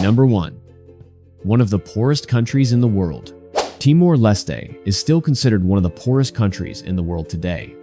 Number 1. One of the poorest countries in the world. Timor-Leste is still considered one of the poorest countries in the world today.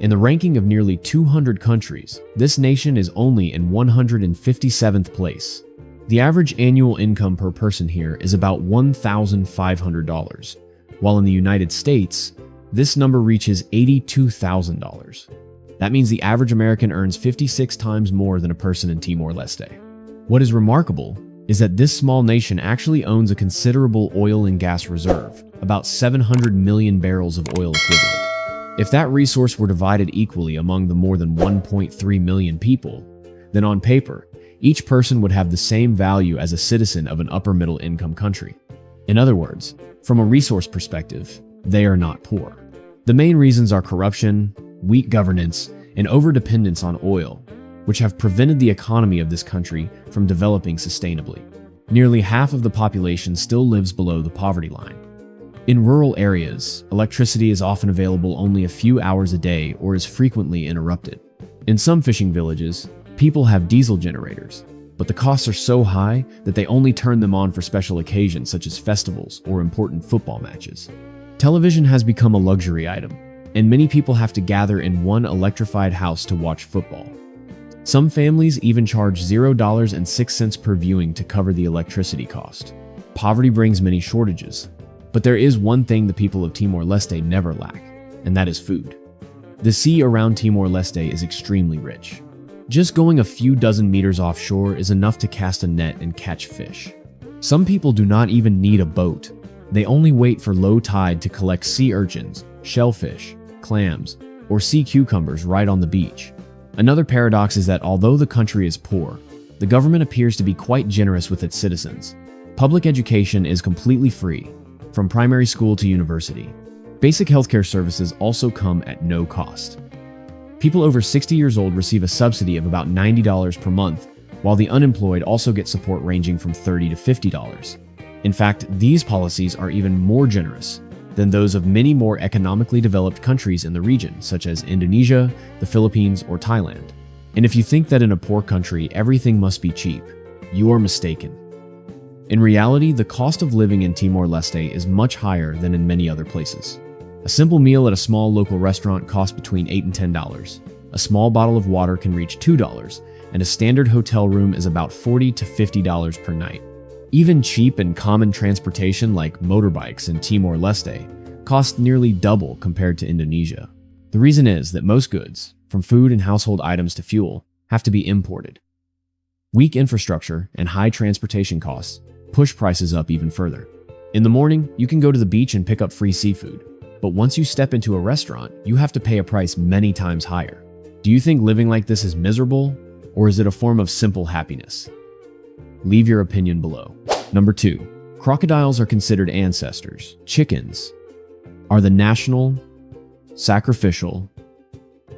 In the ranking of nearly 200 countries, this nation is only in 157th place. The average annual income per person here is about $1,500, while in the United States, this number reaches $82,000. That means the average American earns 56 times more than a person in Timor-Leste. What is remarkable is that this small nation actually owns a considerable oil and gas reserve, about 700 million barrels of oil equivalent. If that resource were divided equally among the more than 1.3 million people, then on paper, each person would have the same value as a citizen of an upper middle income country. In other words, from a resource perspective, they are not poor. The main reasons are corruption, weak governance, and overdependence on oil, which have prevented the economy of this country from developing sustainably. Nearly half of the population still lives below the poverty line. In rural areas, electricity is often available only a few hours a day or is frequently interrupted. In some fishing villages, people have diesel generators, but the costs are so high that they only turn them on for special occasions such as festivals or important football matches. Television has become a luxury item, and many people have to gather in one electrified house to watch football. Some families even charge $0.06 per viewing to cover the electricity cost. Poverty brings many shortages, but there is one thing the people of Timor-Leste never lack, and that is food. The sea around Timor-Leste is extremely rich. Just going a few dozen meters offshore is enough to cast a net and catch fish. Some people do not even need a boat. They only wait for low tide to collect sea urchins, shellfish, clams, or sea cucumbers right on the beach. Another paradox is that although the country is poor, the government appears to be quite generous with its citizens. Public education is completely free, from primary school to university. Basic healthcare services also come at no cost. People over 60 years old receive a subsidy of about $90 per month, while the unemployed also get support ranging from $30 to $50. In fact, these policies are even more generous than those of many more economically developed countries in the region, such as Indonesia, the Philippines, or Thailand. And if you think that in a poor country everything must be cheap, you are mistaken. In reality, the cost of living in Timor-Leste is much higher than in many other places. A simple meal at a small local restaurant costs between $8 and $10. A small bottle of water can reach $2, and a standard hotel room is about $40 to $50 per night. Even cheap and common transportation like motorbikes in Timor-Leste cost nearly double compared to Indonesia. The reason is that most goods, from food and household items to fuel, have to be imported. Weak infrastructure and high transportation costs push prices up even further. In the morning, you can go to the beach and pick up free seafood, but once you step into a restaurant, you have to pay a price many times higher. Do you think living like this is miserable, or is it a form of simple happiness? Leave your opinion below. Number 2. Crocodiles are considered ancestors. Chickens are the national, sacrificial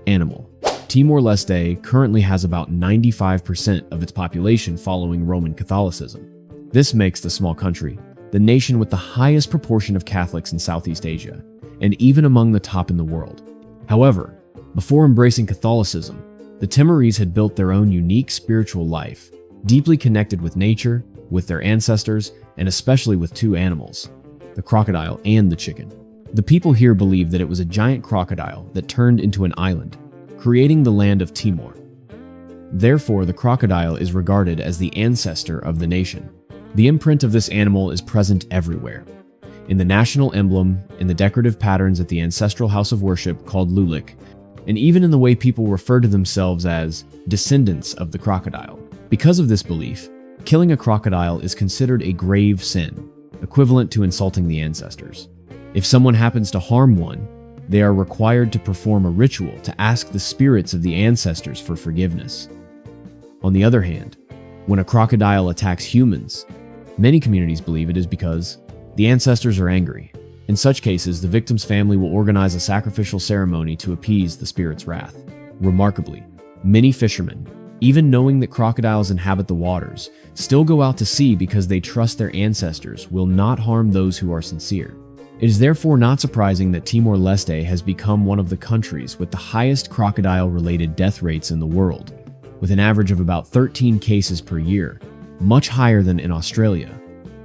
animal. Timor-Leste currently has about 95% of its population following Roman Catholicism. This makes the small country the nation with the highest proportion of Catholics in Southeast Asia, and even among the top in the world. However, before embracing Catholicism, the Timorese had built their own unique spiritual life, deeply connected with nature, with their ancestors, and especially with two animals, the crocodile and the chicken. The people here believe that it was a giant crocodile that turned into an island, creating the land of Timor. Therefore, the crocodile is regarded as the ancestor of the nation. The imprint of this animal is present everywhere. In the national emblem, in the decorative patterns at the ancestral house of worship called Lulik, and even in the way people refer to themselves as descendants of the crocodile. Because of this belief, killing a crocodile is considered a grave sin, equivalent to insulting the ancestors. If someone happens to harm one, they are required to perform a ritual to ask the spirits of the ancestors for forgiveness. On the other hand, when a crocodile attacks humans, many communities believe it is because the ancestors are angry. In such cases, the victim's family will organize a sacrificial ceremony to appease the spirit's wrath. Remarkably, many fishermen, even knowing that crocodiles inhabit the waters, still go out to sea because they trust their ancestors will not harm those who are sincere. It is therefore not surprising that Timor-Leste has become one of the countries with the highest crocodile-related death rates in the world, with an average of about 13 cases per year, much higher than in Australia,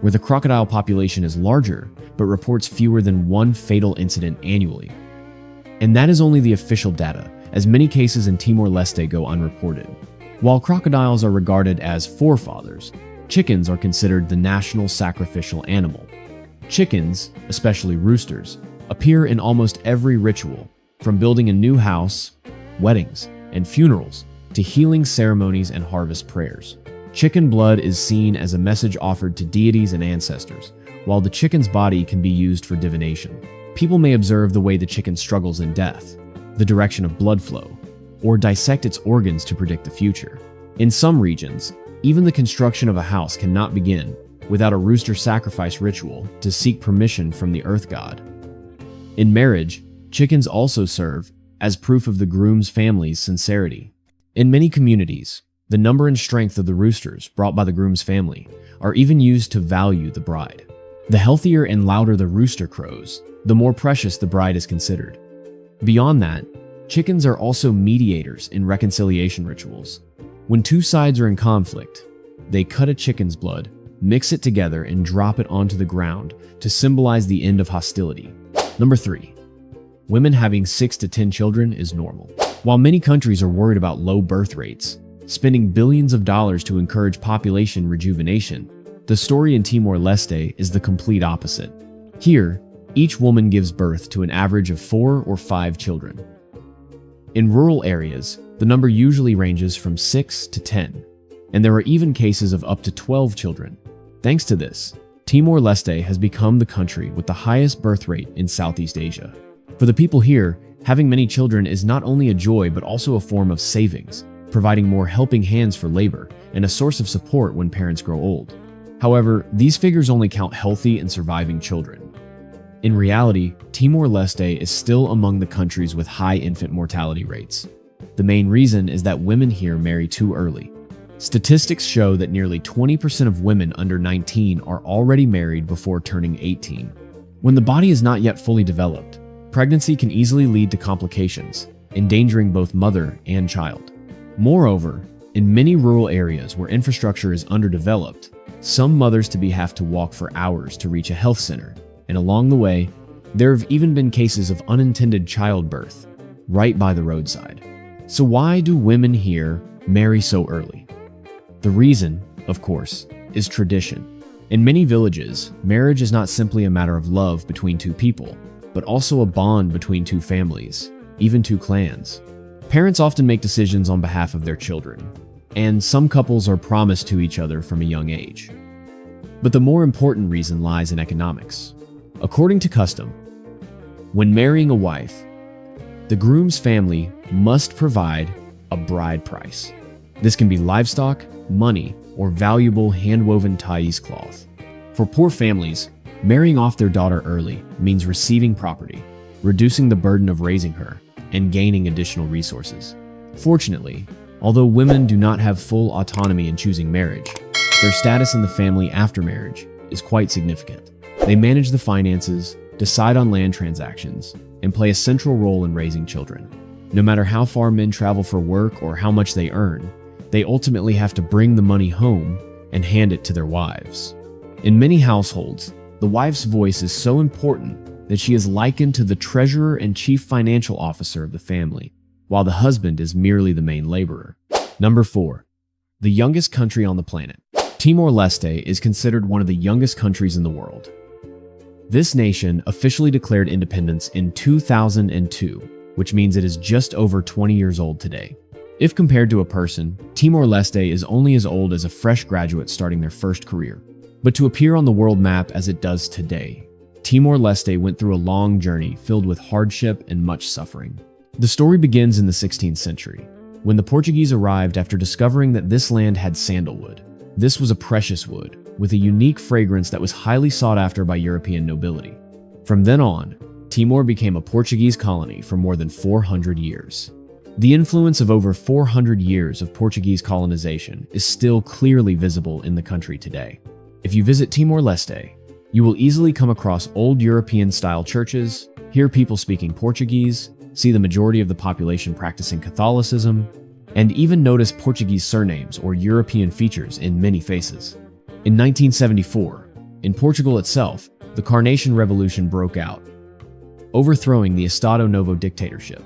where the crocodile population is larger but reports fewer than one fatal incident annually. And that is only the official data, as many cases in Timor-Leste go unreported. While crocodiles are regarded as forefathers, chickens are considered the national sacrificial animal. Chickens, especially roosters, appear in almost every ritual, from building a new house, weddings, and funerals, to healing ceremonies and harvest prayers. Chicken blood is seen as a message offered to deities and ancestors, while the chicken's body can be used for divination. People may observe the way the chicken struggles in death, the direction of blood flow, or dissect its organs to predict the future. In some regions, even the construction of a house cannot begin without a rooster sacrifice ritual to seek permission from the earth god. In marriage, chickens also serve as proof of the groom's family's sincerity. In many communities, the number and strength of the roosters brought by the groom's family are even used to value the bride. The healthier and louder the rooster crows, the more precious the bride is considered. Beyond that, chickens are also mediators in reconciliation rituals. When two sides are in conflict, they cut a chicken's blood, mix it together, and drop it onto the ground to symbolize the end of hostility. Number 3. Women having 6 to 10 children is normal. While many countries are worried about low birth rates, spending billions of dollars to encourage population rejuvenation, the story in Timor-Leste is the complete opposite. Here, each woman gives birth to an average of 4 or 5 children. In rural areas, the number usually ranges from 6 to 10, and there are even cases of up to 12 children. Thanks to this, Timor-Leste has become the country with the highest birth rate in Southeast Asia. For the people here, having many children is not only a joy but also a form of savings, providing more helping hands for labor and a source of support when parents grow old. However, these figures only count healthy and surviving children. In reality, Timor-Leste is still among the countries with high infant mortality rates. The main reason is that women here marry too early. Statistics show that nearly 20% of women under 19 are already married before turning 18. When the body is not yet fully developed, pregnancy can easily lead to complications, endangering both mother and child. Moreover, in many rural areas where infrastructure is underdeveloped, some mothers-to-be have to walk for hours to reach a health center, and along the way, there have even been cases of unintended childbirth right by the roadside. So why do women here marry so early? The reason, of course, is tradition. In many villages, marriage is not simply a matter of love between two people, but also a bond between two families, even two clans. Parents often make decisions on behalf of their children, and some couples are promised to each other from a young age. But the more important reason lies in economics. According to custom, when marrying a wife, the groom's family must provide a bride price. This can be livestock, money, or valuable hand-woven Thais cloth. For poor families, marrying off their daughter early means receiving property, reducing the burden of raising her, and gaining additional resources. Fortunately, although women do not have full autonomy in choosing marriage, their status in the family after marriage is quite significant. They manage the finances, decide on land transactions, and play a central role in raising children. No matter how far men travel for work or how much they earn, they ultimately have to bring the money home and hand it to their wives. In many households, the wife's voice is so important that she is likened to the treasurer and chief financial officer of the family, while the husband is merely the main laborer. Number 4. The youngest country on the planet. Timor-Leste is considered one of the youngest countries in the world. This nation officially declared independence in 2002, which means it is just over 20 years old today. If compared to a person, Timor-Leste is only as old as a fresh graduate starting their first career. But to appear on the world map as it does today, Timor-Leste went through a long journey filled with hardship and much suffering. The story begins in the 16th century, when the Portuguese arrived after discovering that this land had sandalwood. This was a precious wood, with a unique fragrance that was highly sought after by European nobility. From then on, Timor became a Portuguese colony for more than 400 years. The influence of over 400 years of Portuguese colonization is still clearly visible in the country today. If you visit Timor-Leste, you will easily come across old European-style churches, hear people speaking Portuguese, see the majority of the population practicing Catholicism, and even noticed Portuguese surnames or European features in many faces. In 1974, in Portugal itself, the Carnation Revolution broke out, overthrowing the Estado Novo dictatorship.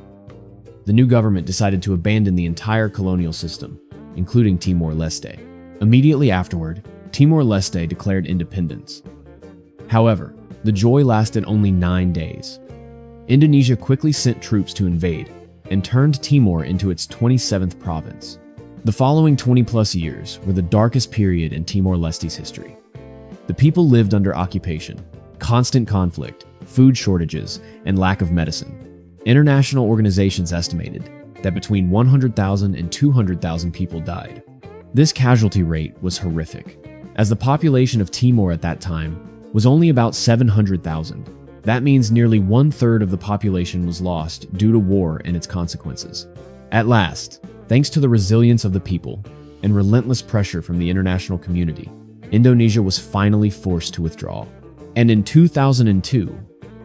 The new government decided to abandon the entire colonial system, including Timor-Leste. Immediately afterward, Timor-Leste declared independence. However, the joy lasted only 9 days. Indonesia quickly sent troops to invade and turned Timor into its 27th province. The following 20-plus years were the darkest period in Timor-Leste's history. The people lived under occupation, constant conflict, food shortages, and lack of medicine. International organizations estimated that between 100,000 and 200,000 people died. This casualty rate was horrific, as the population of Timor at that time was only about 700,000. That means nearly 1/3 of the population was lost due to war and its consequences. At last, thanks to the resilience of the people and relentless pressure from the international community, Indonesia was finally forced to withdraw. And in 2002,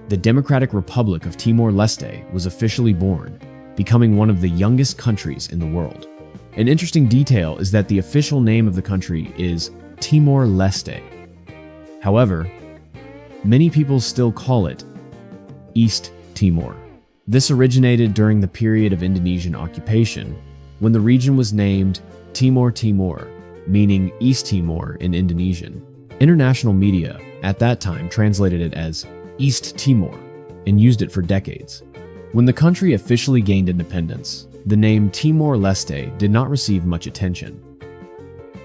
the Democratic Republic of Timor-Leste was officially born, becoming one of the youngest countries in the world. An interesting detail is that the official name of the country is Timor-Leste. However, many people still call it East Timor. This originated during the period of Indonesian occupation, when the region was named Timor-Timor, meaning East Timor in Indonesian. International media at that time translated it as East Timor and used it for decades. When the country officially gained independence, the name Timor-Leste did not receive much attention.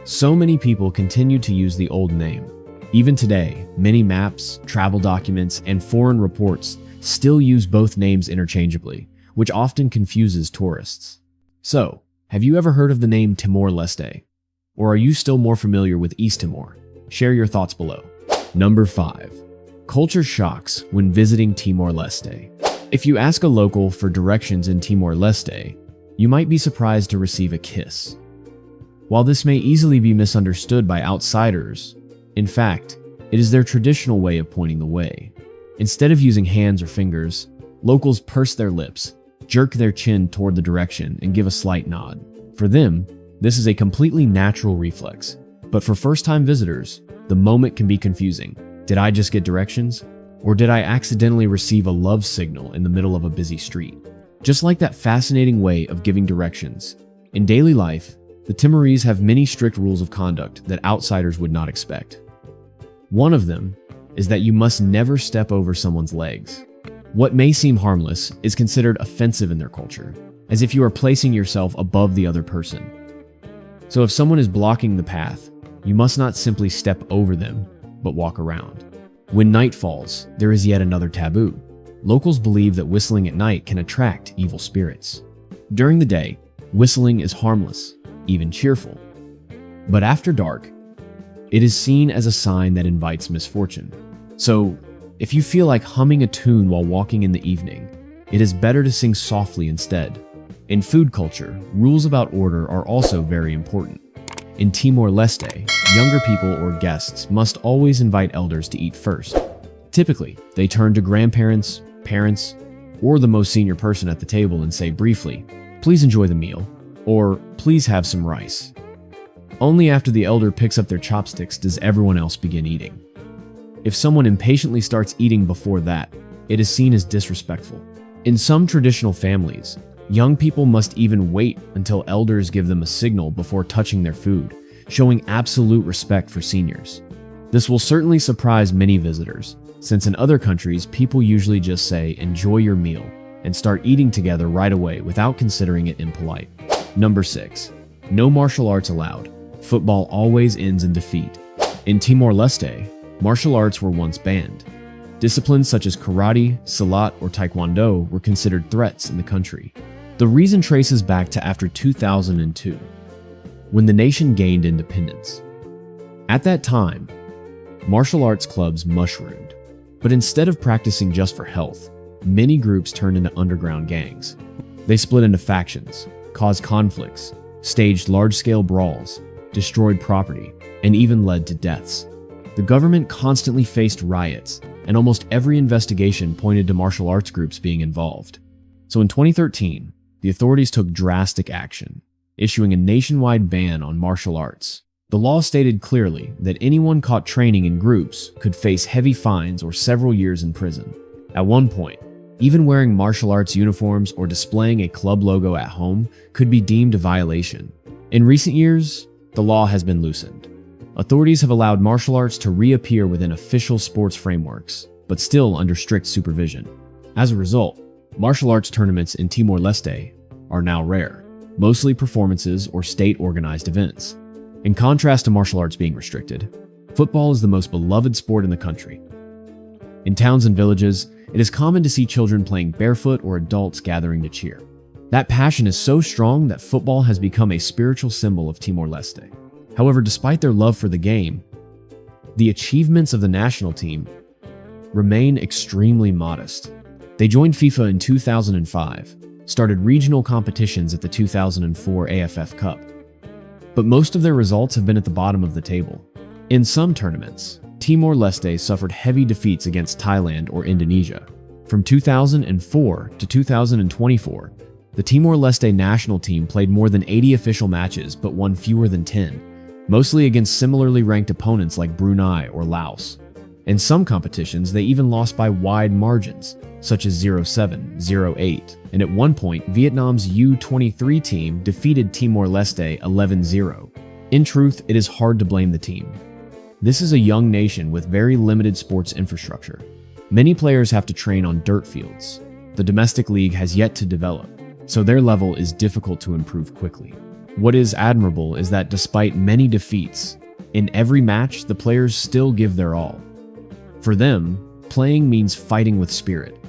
So many people continued to use the old name. Even today, many maps, travel documents, and foreign reports still use both names interchangeably, which often confuses tourists. So, have you ever heard of the name Timor-Leste? Or are you still more familiar with East Timor? Share your thoughts below. Number 5. Culture shocks when visiting Timor-Leste. If you ask a local for directions in Timor-Leste, you might be surprised to receive a kiss. While this may easily be misunderstood by outsiders, in fact, it is their traditional way of pointing the way. Instead of using hands or fingers, locals purse their lips, jerk their chin toward the direction, and give a slight nod. For them, this is a completely natural reflex. But for first-time visitors, the moment can be confusing. Did I just get directions? Or did I accidentally receive a love signal in the middle of a busy street? Just like that fascinating way of giving directions, in daily life, the Timorese have many strict rules of conduct that outsiders would not expect. One of them is that you must never step over someone's legs. What may seem harmless is considered offensive in their culture, as if you are placing yourself above the other person. So if someone is blocking the path, you must not simply step over them, but walk around. When night falls, there is yet another taboo. Locals believe that whistling at night can attract evil spirits. During the day, whistling is harmless, even cheerful. But after dark, it is seen as a sign that invites misfortune. So, if you feel like humming a tune while walking in the evening, it is better to sing softly instead. In food culture, rules about order are also very important. In Timor-Leste, younger people or guests must always invite elders to eat first. Typically, they turn to grandparents, parents, or the most senior person at the table and say briefly, "Please enjoy the meal," or "Please have some rice." Only after the elder picks up their chopsticks does everyone else begin eating. If someone impatiently starts eating before that, it is seen as disrespectful. In some traditional families, young people must even wait until elders give them a signal before touching their food, showing absolute respect for seniors. This will certainly surprise many visitors, since in other countries, people usually just say, "Enjoy your meal," and start eating together right away without considering it impolite. Number 6. No martial arts allowed. Football always ends in defeat. In Timor-Leste, martial arts were once banned. Disciplines such as karate, silat, or taekwondo were considered threats in the country. The reason traces back to after 2002, when the nation gained independence. At that time, martial arts clubs mushroomed, but instead of practicing just for health, many groups turned into underground gangs. They split into factions, caused conflicts, staged large-scale brawls, destroyed property, and even led to deaths. The government constantly faced riots, and almost every investigation pointed to martial arts groups being involved. So in 2013, the authorities took drastic action. issuing a nationwide ban on martial arts. The law stated clearly that anyone caught training in groups could face heavy fines or several years in prison. At one point, even wearing martial arts uniforms or displaying a club logo at home could be deemed a violation. In recent years, the law has been loosened. Authorities have allowed martial arts to reappear within official sports frameworks, but still under strict supervision. As a result, martial arts tournaments in Timor-Leste are now rare, mostly performances or state-organized events. In contrast to martial arts being restricted, football is the most beloved sport in the country. In towns and villages, it is common to see children playing barefoot or adults gathering to cheer. That passion is so strong that football has become a spiritual symbol of Timor-Leste. However, despite their love for the game, the achievements of the national team remain extremely modest. They joined FIFA in 2005, started regional competitions at the 2004 AFF Cup, but most of their results have been at the bottom of the table. In some tournaments, Timor-Leste suffered heavy defeats against Thailand or Indonesia. From 2004 to 2024, the Timor-Leste national team played more than 80 official matches but won fewer than 10, mostly against similarly ranked opponents like Brunei or Laos. In some competitions, they even lost by wide margins, such as 0-7, 0-8, and at one point, Vietnam's U-23 team defeated Timor-Leste 11-0. In truth, it is hard to blame the team. This is a young nation with very limited sports infrastructure. Many players have to train on dirt fields. The domestic league has yet to develop, so their level is difficult to improve quickly. What is admirable is that despite many defeats, in every match, the players still give their all. For them, playing means fighting with spirit,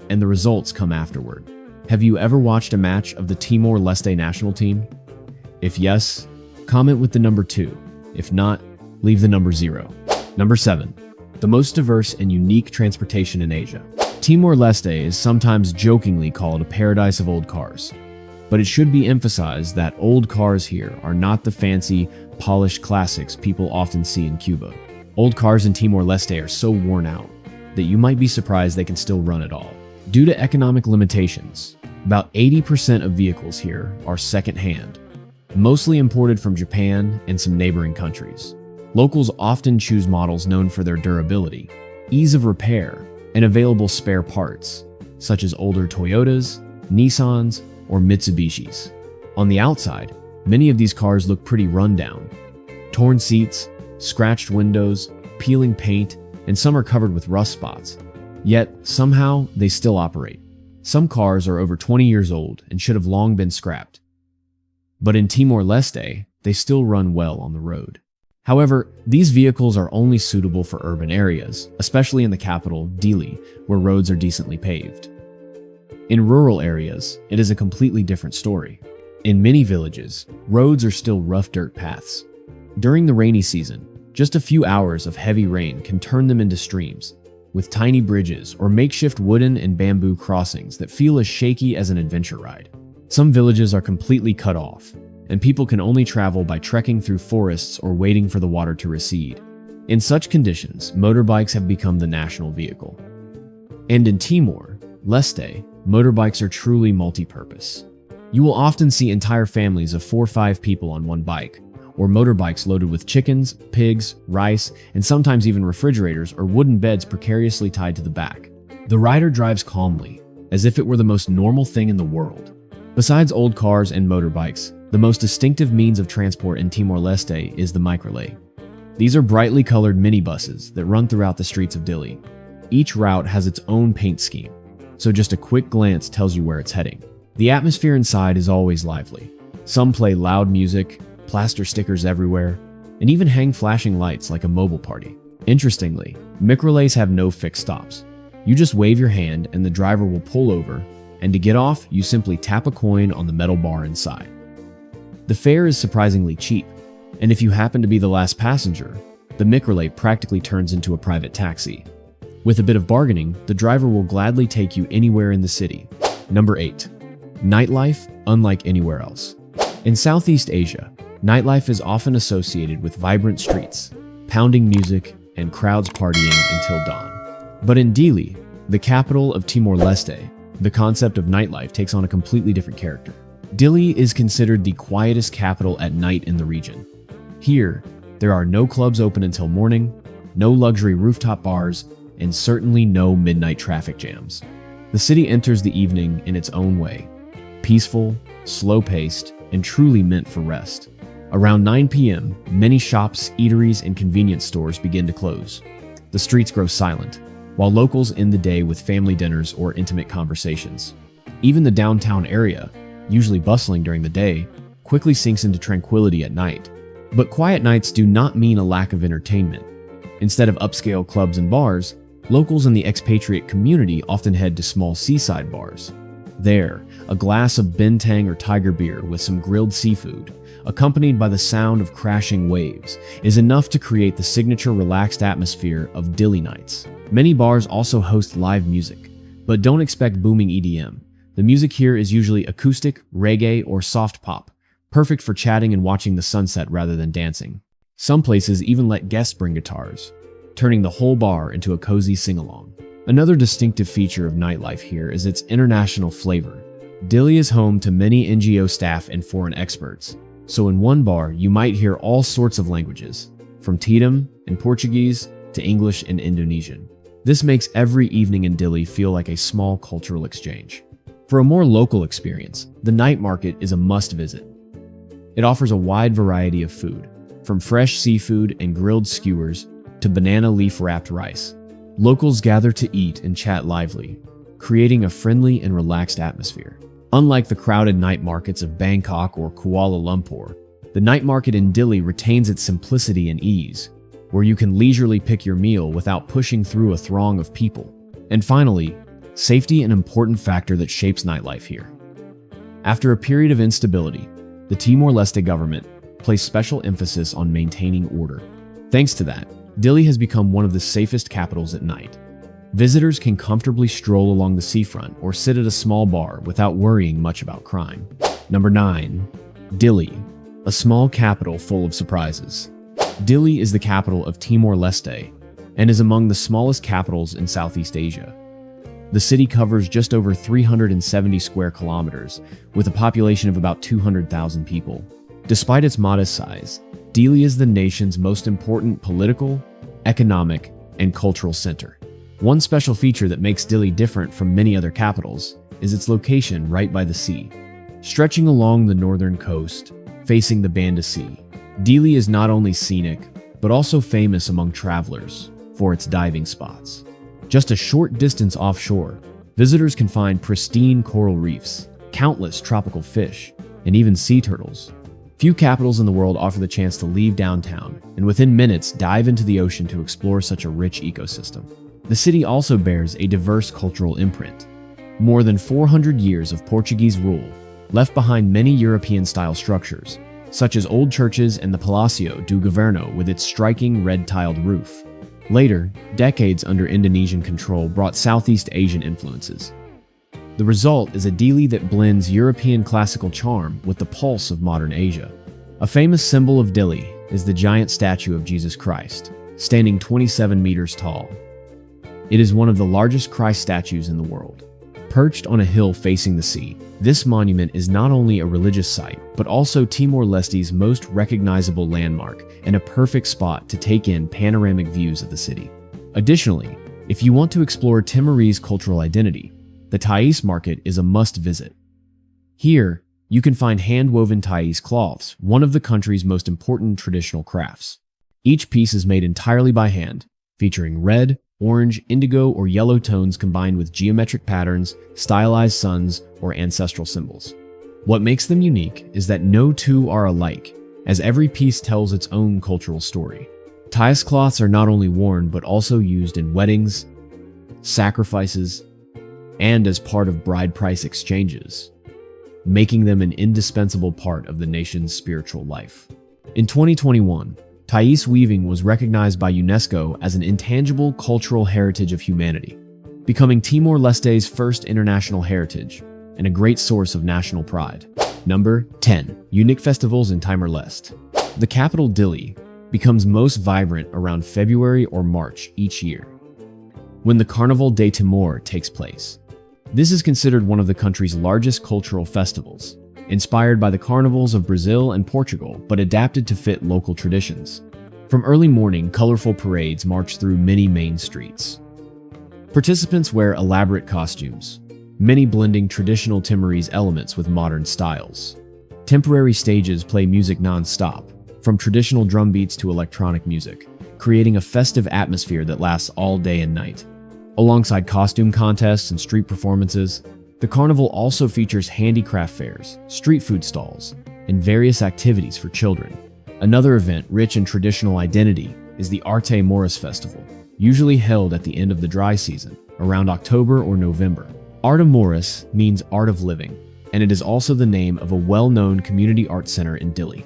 and the results come afterward. Have you ever watched a match of the Timor-Leste national team? If yes, comment with the number 2. If not, leave the number 0. Number 7. The most diverse and unique transportation in Asia. Timor-Leste is sometimes jokingly called a paradise of old cars, but it should be emphasized that old cars here are not the fancy, polished classics people often see in Cuba. Old cars in Timor-Leste are so worn out that you might be surprised they can still run at all. Due to economic limitations, about 80% of vehicles here are second-hand, mostly imported from Japan and some neighboring countries. Locals often choose models known for their durability, ease of repair, and available spare parts, such as older Toyotas, Nissans, or Mitsubishis. On the outside, many of these cars look pretty rundown. Torn seats, scratched windows, peeling paint, and some are covered with rust spots. Yet, somehow, they still operate. Some cars are over 20 years old and should have long been scrapped. But in Timor-Leste, they still run well on the road. However, these vehicles are only suitable for urban areas, especially in the capital, Dili, where roads are decently paved. In rural areas, it is a completely different story. In many villages, roads are still rough dirt paths. During the rainy season, just a few hours of heavy rain can turn them into streams, with tiny bridges or makeshift wooden and bamboo crossings that feel as shaky as an adventure ride. Some villages are completely cut off, and people can only travel by trekking through forests or waiting for the water to recede. In such conditions, motorbikes have become the national vehicle. And in Timor-Leste, motorbikes are truly multi-purpose. You will often see entire families of 4 or 5 people on one bike, or motorbikes loaded with chickens, pigs, rice, and sometimes even refrigerators or wooden beds precariously tied to the back. The rider drives calmly, as if it were the most normal thing in the world. Besides old cars and motorbikes, the most distinctive means of transport in Timor-Leste is the microlay. These are brightly colored minibuses that run throughout the streets of Dili. Each route has its own paint scheme, so just a quick glance tells you where it's heading. The atmosphere inside is always lively. Some play loud music, plaster stickers everywhere, and even hang flashing lights like a mobile party. Interestingly, microlays have no fixed stops. You just wave your hand and the driver will pull over, and to get off, you simply tap a coin on the metal bar inside. The fare is surprisingly cheap, and if you happen to be the last passenger, the microlay practically turns into a private taxi. With a bit of bargaining, the driver will gladly take you anywhere in the city. Number 8. Nightlife, unlike anywhere else. In Southeast Asia, nightlife is often associated with vibrant streets, pounding music, and crowds partying until dawn. But in Dili, the capital of Timor-Leste, the concept of nightlife takes on a completely different character. Dili is considered the quietest capital at night in the region. Here, there are no clubs open until morning, no luxury rooftop bars, and certainly no midnight traffic jams. The city enters the evening in its own way, peaceful, slow-paced, and truly meant for rest. Around 9 p.m., many shops, eateries, and convenience stores begin to close. The streets grow silent, while locals end the day with family dinners or intimate conversations. Even the downtown area, usually bustling during the day, quickly sinks into tranquility at night. But quiet nights do not mean a lack of entertainment. Instead of upscale clubs and bars, locals in the expatriate community often head to small seaside bars. There, a glass of bintang or tiger beer with some grilled seafood, accompanied by the sound of crashing waves, is enough to create the signature relaxed atmosphere of Dili nights. Many bars also host live music, but don't expect booming EDM. The music here is usually acoustic, reggae, or soft pop, perfect for chatting and watching the sunset rather than dancing. Some places even let guests bring guitars, turning the whole bar into a cozy sing-along. Another distinctive feature of nightlife here is its international flavor. Dili is home to many NGO staff and foreign experts, so in one bar you might hear all sorts of languages, from Tidam and Portuguese to English and Indonesian. This makes every evening in Dili feel like a small cultural exchange. For a more local experience, the night market is a must visit. It offers a wide variety of food, from fresh seafood and grilled skewers to banana leaf-wrapped rice. Locals gather to eat and chat lively, creating a friendly and relaxed atmosphere. Unlike the crowded night markets of Bangkok or Kuala Lumpur, the night market in Dili retains its simplicity and ease, where you can leisurely pick your meal without pushing through a throng of people. And finally, safety, an important factor that shapes nightlife here. After a period of instability, the Timor-Leste government placed special emphasis on maintaining order. Thanks to that, Dili has become one of the safest capitals at night. Visitors can comfortably stroll along the seafront or sit at a small bar without worrying much about crime. Number 9. Dili, a small capital full of surprises. Dili is the capital of Timor-Leste and is among the smallest capitals in Southeast Asia. The city covers just over 370 square kilometers, with a population of about 200,000 people. Despite its modest size, Dili is the nation's most important political, economic, and cultural center. One special feature that makes Dili different from many other capitals is its location right by the sea. Stretching along the northern coast, facing the Banda Sea, Dili is not only scenic, but also famous among travelers for its diving spots. Just a short distance offshore, visitors can find pristine coral reefs, countless tropical fish, and even sea turtles. Few capitals in the world offer the chance to leave downtown and within minutes dive into the ocean to explore such a rich ecosystem. The city also bears a diverse cultural imprint. More than 400 years of Portuguese rule left behind many European-style structures, such as old churches and the Palacio do Governo with its striking red-tiled roof. Later, decades under Indonesian control brought Southeast Asian influences. The result is a Dili that blends European classical charm with the pulse of modern Asia. A famous symbol of Dili is the giant statue of Jesus Christ, standing 27 meters tall. It is one of the largest Christ statues in the world. Perched on a hill facing the sea, this monument is not only a religious site, but also Timor-Leste's most recognizable landmark and a perfect spot to take in panoramic views of the city. Additionally, if you want to explore Timorese cultural identity, the Taboos market is a must visit. Here, you can find hand-woven Taboos cloths, one of the country's most important traditional crafts. Each piece is made entirely by hand, featuring red, orange, indigo, or yellow tones combined with geometric patterns, stylized suns, or ancestral symbols. What makes them unique is that no two are alike, as every piece tells its own cultural story. Taboos cloths are not only worn but also used in weddings, sacrifices, and as part of bride price exchanges, making them an indispensable part of the nation's spiritual life. In 2021, Taboos weaving was recognized by UNESCO as an intangible cultural heritage of humanity, becoming Timor-Leste's first international heritage and a great source of national pride. Number 10. Unique festivals in Timor-Leste. The capital Dili becomes most vibrant around February or March each year, when the Carnaval de Timor takes place. This is considered one of the country's largest cultural festivals, inspired by the carnivals of Brazil and Portugal, but adapted to fit local traditions. From early morning, colorful parades march through many main streets. Participants wear elaborate costumes, many blending traditional Timorese elements with modern styles. Temporary stages play music non-stop, from traditional drum beats to electronic music, creating a festive atmosphere that lasts all day and night. Alongside costume contests and street performances, the carnival also features handicraft fairs, street food stalls, and various activities for children. Another event rich in traditional identity is the Arte Moris Festival, usually held at the end of the dry season, around October or November. Arte Moris means art of living, and it is also the name of a well-known community art center in Dili.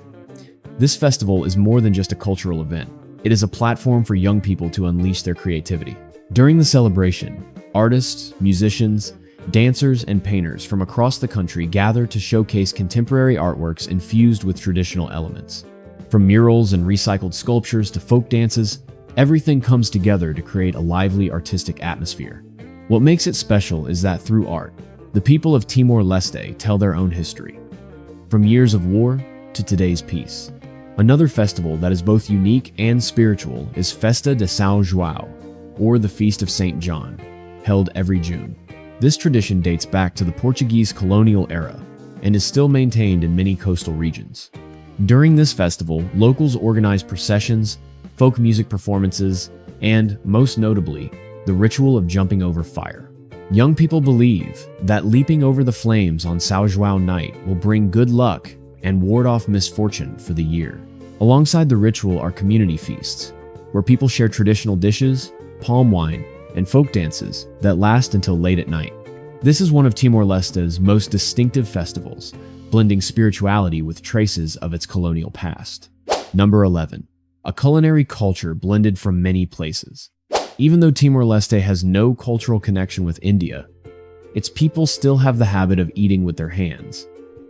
This festival is more than just a cultural event. It is a platform for young people to unleash their creativity. During the celebration, artists, musicians, dancers, and painters from across the country gather to showcase contemporary artworks infused with traditional elements. From murals and recycled sculptures to folk dances, everything comes together to create a lively artistic atmosphere. What makes it special is that through art, the people of Timor-Leste tell their own history, from years of war to today's peace. Another festival that is both unique and spiritual is Festa de São João, or the Feast of St. John, held every June. This tradition dates back to the Portuguese colonial era and is still maintained in many coastal regions. During this festival, locals organize processions, folk music performances, and, most notably, the ritual of jumping over fire. Young people believe that leaping over the flames on São João night will bring good luck and ward off misfortune for the year. Alongside the ritual are community feasts, where people share traditional dishes, palm wine, and folk dances that last until late at night. This is one of Timor-Leste's most distinctive festivals, blending spirituality with traces of its colonial past. Number 11. A culinary culture blended from many places. Even though Timor-Leste has no cultural connection with India, its people still have the habit of eating with their hands.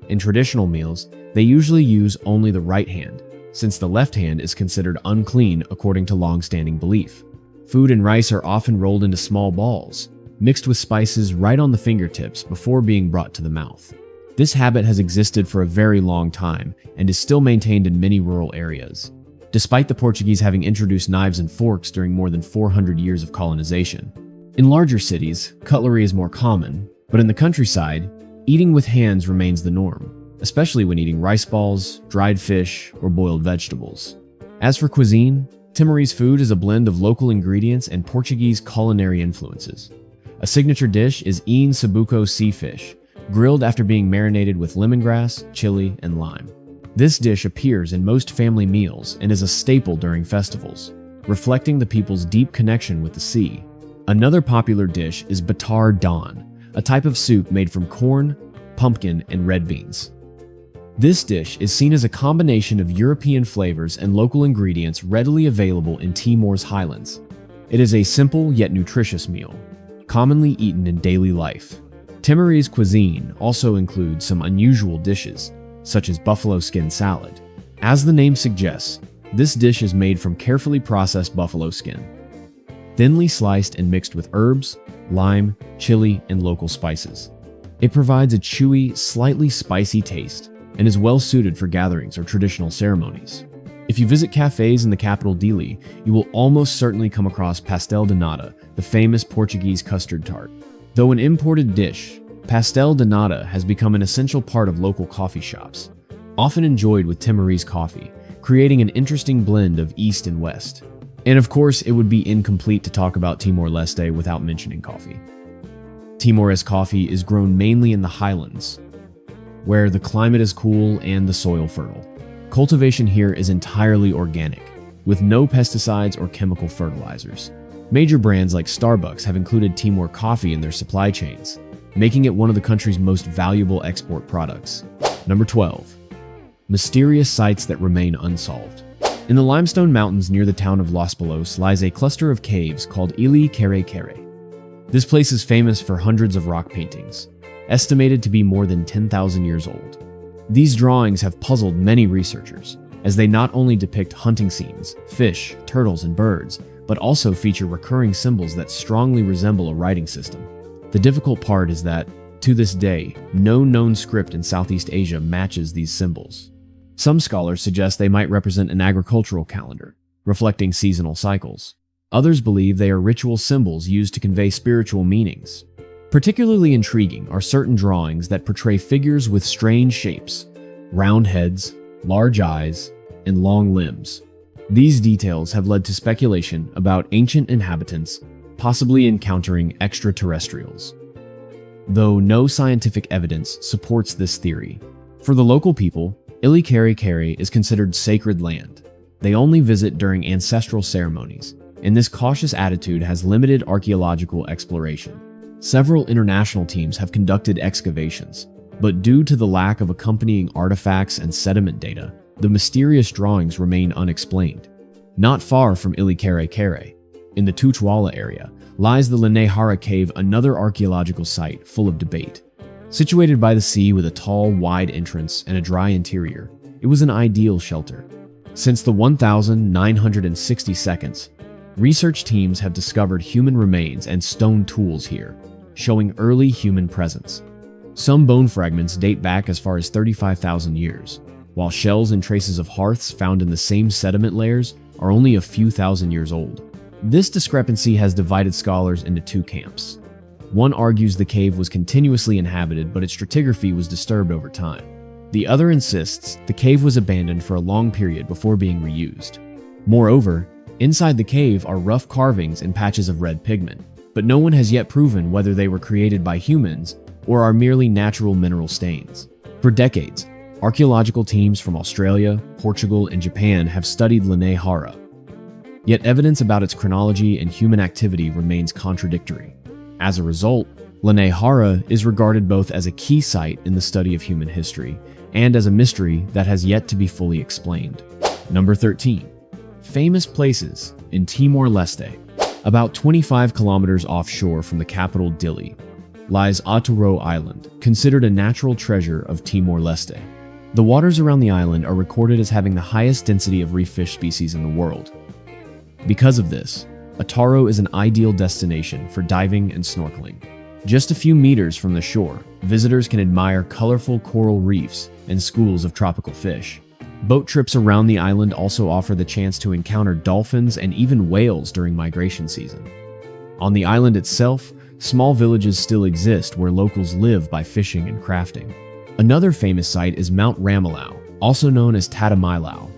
In traditional meals, they usually use only the right hand, since the left hand is considered unclean according to long-standing belief. Food and rice are often rolled into small balls, mixed with spices right on the fingertips before being brought to the mouth. This habit has existed for a very long time and is still maintained in many rural areas, despite the Portuguese having introduced knives and forks during more than 400 years of colonization. In larger cities, cutlery is more common, but in the countryside, eating with hands remains the norm, especially when eating rice balls, dried fish, or boiled vegetables. As for cuisine, Timorese food is a blend of local ingredients and Portuguese culinary influences. A signature dish is Ian Sabuco sea fish, grilled after being marinated with lemongrass, chili, and lime. This dish appears in most family meals and is a staple during festivals, reflecting the people's deep connection with the sea. Another popular dish is batar dawn, a type of soup made from corn, pumpkin, and red beans. This dish is seen as a combination of European flavors and local ingredients readily available in Timor's highlands. It is a simple yet nutritious meal, commonly eaten in daily life. Timorese cuisine also includes some unusual dishes, such as buffalo skin salad. As the name suggests, this dish is made from carefully processed buffalo skin, thinly sliced and mixed with herbs, lime, chili, and local spices. It provides a chewy, slightly spicy taste and is well suited for gatherings or traditional ceremonies. If you visit cafes in the capital Dili, you will almost certainly come across pastel de nata, the famous Portuguese custard tart. Though an imported dish, pastel de nata has become an essential part of local coffee shops, often enjoyed with Timorese coffee, creating an interesting blend of East and West. And of course, it would be incomplete to talk about Timor-Leste without mentioning coffee. Timorese coffee is grown mainly in the highlands, where the climate is cool and the soil fertile. Cultivation here is entirely organic, with no pesticides or chemical fertilizers. Major brands like Starbucks have included Timor coffee in their supply chains, making it one of the country's most valuable export products. Number 12. Mysterious sites that remain unsolved. In the limestone mountains near the town of Los Palos lies a cluster of caves called Ili Kere Kere. This place is famous for hundreds of rock paintings, estimated to be more than 10,000 years old. These drawings have puzzled many researchers, as they not only depict hunting scenes, fish, turtles, and birds, but also feature recurring symbols that strongly resemble a writing system. The difficult part is that, To this day, no known script in Southeast Asia matches these symbols. Some scholars suggest they might represent an agricultural calendar, reflecting seasonal cycles. Others believe they are ritual symbols used to convey spiritual meanings. Particularly intriguing are certain drawings that portray figures with strange shapes, round heads, large eyes, and long limbs. These details have led to speculation about ancient inhabitants possibly encountering extraterrestrials, though no scientific evidence supports this theory. For the local people, Ili Keri Keri is considered sacred land. They only visit during ancestral ceremonies, and this cautious attitude has limited archaeological exploration. Several international teams have conducted excavations, but due to the lack of accompanying artifacts and sediment data, the mysterious drawings remain unexplained. Not far from Ili Keri Keri, in the Tuchwala area, lies the Lanehara Cave, another archaeological site full of debate. Situated by the sea with a tall, wide entrance and a dry interior, it was an ideal shelter. Since the 1960 seconds, research teams have discovered human remains and stone tools here, showing early human presence. Some bone fragments date back as far as 35,000 years, while shells and traces of hearths found in the same sediment layers are only a few thousand years old. This discrepancy has divided scholars into two camps. One argues the cave was continuously inhabited, but its stratigraphy was disturbed over time. The other insists the cave was abandoned for a long period before being reused. Moreover, inside the cave are rough carvings and patches of red pigment, but no one has yet proven whether they were created by humans or are merely natural mineral stains. For decades, archaeological teams from Australia, Portugal, and Japan have studied Lanehara. Yet evidence about its chronology and human activity remains contradictory. As a result, Lanehara is regarded both as a key site in the study of human history and as a mystery that has yet to be fully explained. Number 13. Famous places in Timor-Leste. About 25 kilometers offshore from the capital Dili lies Aturo Island, considered a natural treasure of Timor-Leste. The waters around the island are recorded as having the highest density of reef fish species in the world. Because of this, Ataro is an ideal destination for diving and snorkeling. Just a few meters from the shore, visitors can admire colorful coral reefs and schools of tropical fish. Boat trips around the island also offer the chance to encounter dolphins and even whales during migration season. On the island itself, small villages still exist where locals live by fishing and crafting. Another famous site is Mount Ramalau, also known as Tatamailau.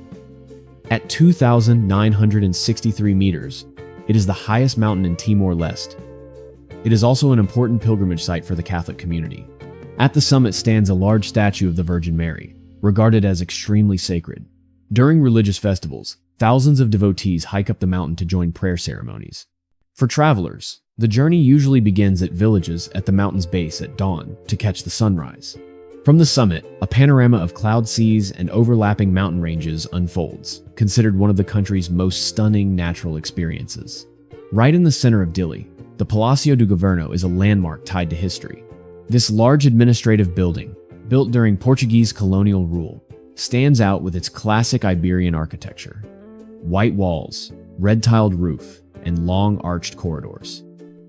At 2,963 meters, it is the highest mountain in Timor-Leste. It is also an important pilgrimage site for the Catholic community. At the summit stands a large statue of the Virgin Mary, regarded as extremely sacred. During religious festivals, thousands of devotees hike up the mountain to join prayer ceremonies. For travelers, the journey usually begins at villages at the mountain's base at dawn to catch the sunrise. From the summit, a panorama of cloud seas and overlapping mountain ranges unfolds, considered one of the country's most stunning natural experiences. Right in the center of Dili, the Palacio do Governo is a landmark tied to history. This large administrative building, built during Portuguese colonial rule, stands out with its classic Iberian architecture. White walls, red-tiled roof, and long arched corridors.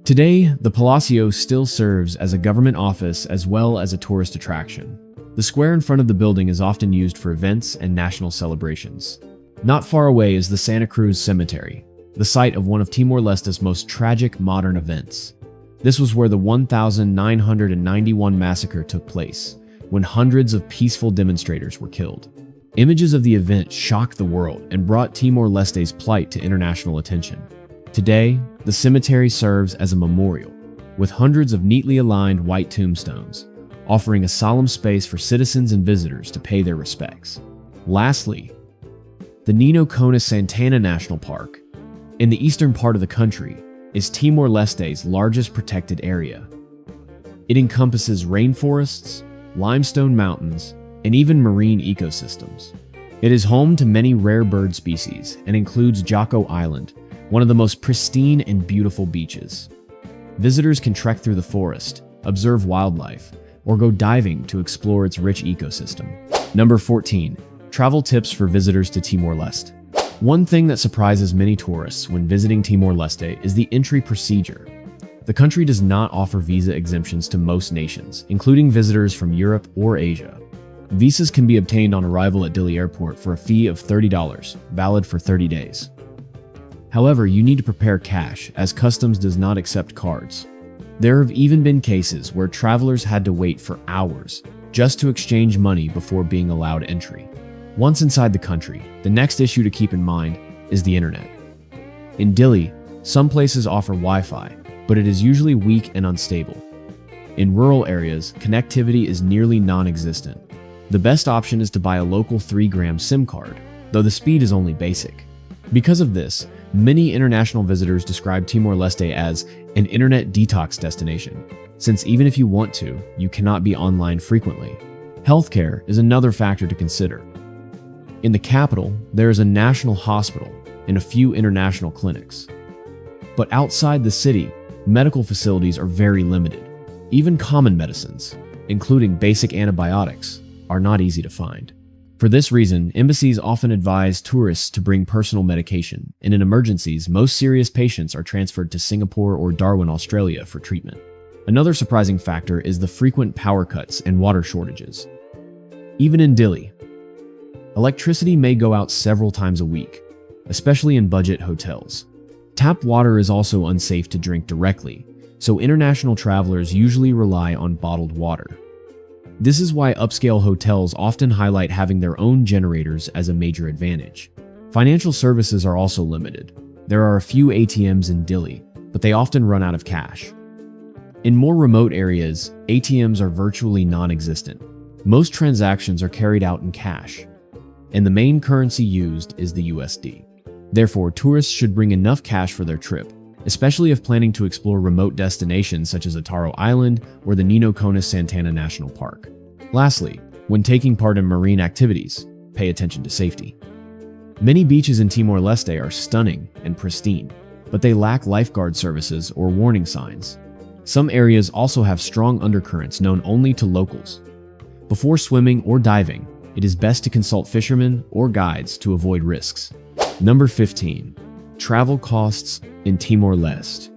Today, the Palacio still serves as a government office as well as a tourist attraction. The square in front of the building is often used for events and national celebrations. Not far away is the Santa Cruz Cemetery, the site of one of Timor-Leste's most tragic modern events. This was where the 1991 massacre took place, when hundreds of peaceful demonstrators were killed. Images of the event shocked the world and brought Timor-Leste's plight to international attention. Today, the cemetery serves as a memorial, with hundreds of neatly aligned white tombstones, offering a solemn space for citizens and visitors to pay their respects. Lastly, the Nino Kona Santana National Park, in the eastern part of the country, is Timor-Leste's largest protected area. It encompasses rainforests, limestone mountains, and even marine ecosystems. It is home to many rare bird species and includes Jocko Island, one of the most pristine and beautiful beaches. Visitors can trek through the forest, observe wildlife, or go diving to explore its rich ecosystem. Number 14. Travel tips for visitors to Timor-Leste. One thing that surprises many tourists when visiting Timor-Leste is the entry procedure. The country does not offer visa exemptions to most nations, including visitors from Europe or Asia. Visas can be obtained on arrival at Dili Airport for a fee of $30, valid for 30 days. However, you need to prepare cash, as customs does not accept cards. There have even been cases where travelers had to wait for hours just to exchange money before being allowed entry. Once inside the country, the next issue to keep in mind is the internet. In Dili, some places offer Wi-Fi, but it is usually weak and unstable. In rural areas, connectivity is nearly non-existent. The best option is to buy a local 3-gram SIM card, though the speed is only basic. Because of this, many international visitors describe Timor-Leste as an internet detox destination, since even if you want to, you cannot be online frequently. Healthcare is another factor to consider. In the capital, there is a national hospital and a few international clinics. But outside the city, medical facilities are very limited. Even common medicines, including basic antibiotics, are not easy to find. For this reason, embassies often advise tourists to bring personal medication, and in emergencies, most serious patients are transferred to Singapore or Darwin, Australia for treatment. Another surprising factor is the frequent power cuts and water shortages. Even in Dili, electricity may go out several times a week, especially in budget hotels. Tap water is also unsafe to drink directly, so international travelers usually rely on bottled water. This is why upscale hotels often highlight having their own generators as a major advantage. Financial services are also limited. There are a few ATMs in Dili, but they often run out of cash. In more remote areas, ATMs are virtually non-existent. Most transactions are carried out in cash, and the main currency used is the USD. Therefore, tourists should bring enough cash for their trip, especially if planning to explore remote destinations such as Ataro Island or the Nino Konis Santana National Park. Lastly, when taking part in marine activities, pay attention to safety. Many beaches in Timor-Leste are stunning and pristine, but they lack lifeguard services or warning signs. Some areas also have strong undercurrents known only to locals. Before swimming or diving, it is best to consult fishermen or guides to avoid risks. Number 15. Travel costs in Timor-Leste.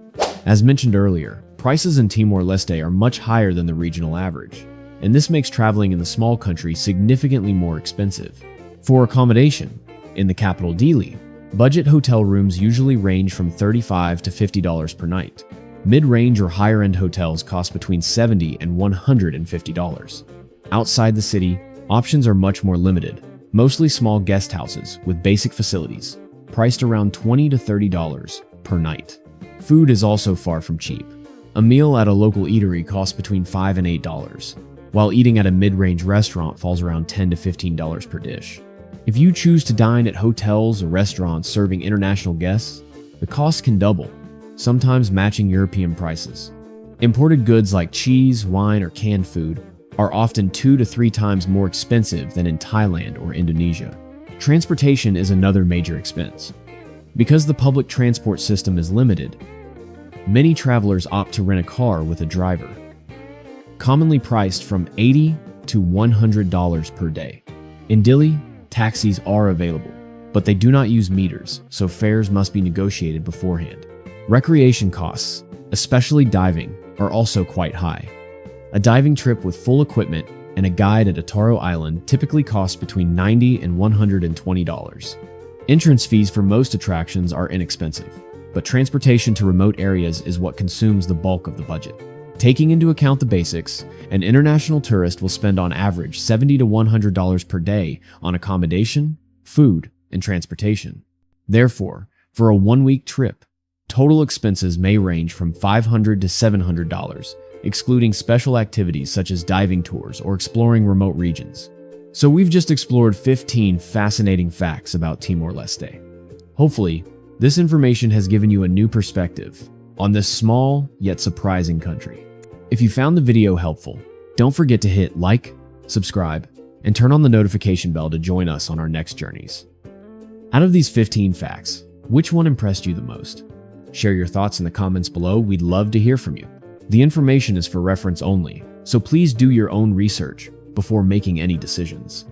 As mentioned earlier, prices in Timor-Leste are much higher than the regional average, and this makes traveling in the small country significantly more expensive. For accommodation, in the capital Dili, budget hotel rooms usually range from $35 to $50 per night. Mid-range or higher-end hotels cost between $70 and $150. Outside the city, options are much more limited, mostly small guest houses with basic facilities, priced around $20 to $30 per night. Food is also far from cheap. A meal at a local eatery costs between $5 and $8, while eating at a mid-range restaurant falls around $10 to $15 per dish. If you choose to dine at hotels or restaurants serving international guests, the cost can double, sometimes matching European prices. Imported goods like cheese, wine, or canned food are often 2 to 3 times more expensive than in Thailand or Indonesia. Transportation is another major expense. Because the public transport system is limited, many travelers opt to rent a car with a driver, commonly priced from $80 to $100 per day. In Dili, taxis are available, but they do not use meters, so fares must be negotiated beforehand. Recreation costs, especially diving, are also quite high. A diving trip with full equipment and a guide at Ataro Island typically costs between $90 and $120. Entrance fees for most attractions are inexpensive, but transportation to remote areas is what consumes the bulk of the budget. Taking into account the basics, an international tourist will spend on average $70 to $100 per day on accommodation, food, and transportation. Therefore, for a one-week trip, total expenses may range from $500 to $700, excluding special activities such as diving tours or exploring remote regions. So we've just explored 15 fascinating facts about Timor-Leste. Hopefully, this information has given you a new perspective on this small yet surprising country. If you found the video helpful, don't forget to hit like, subscribe, and turn on the notification bell to join us on our next journeys. Out of these 15 facts, which one impressed you the most? Share your thoughts in the comments below. We'd love to hear from you. The information is for reference only, so please do your own research before making any decisions.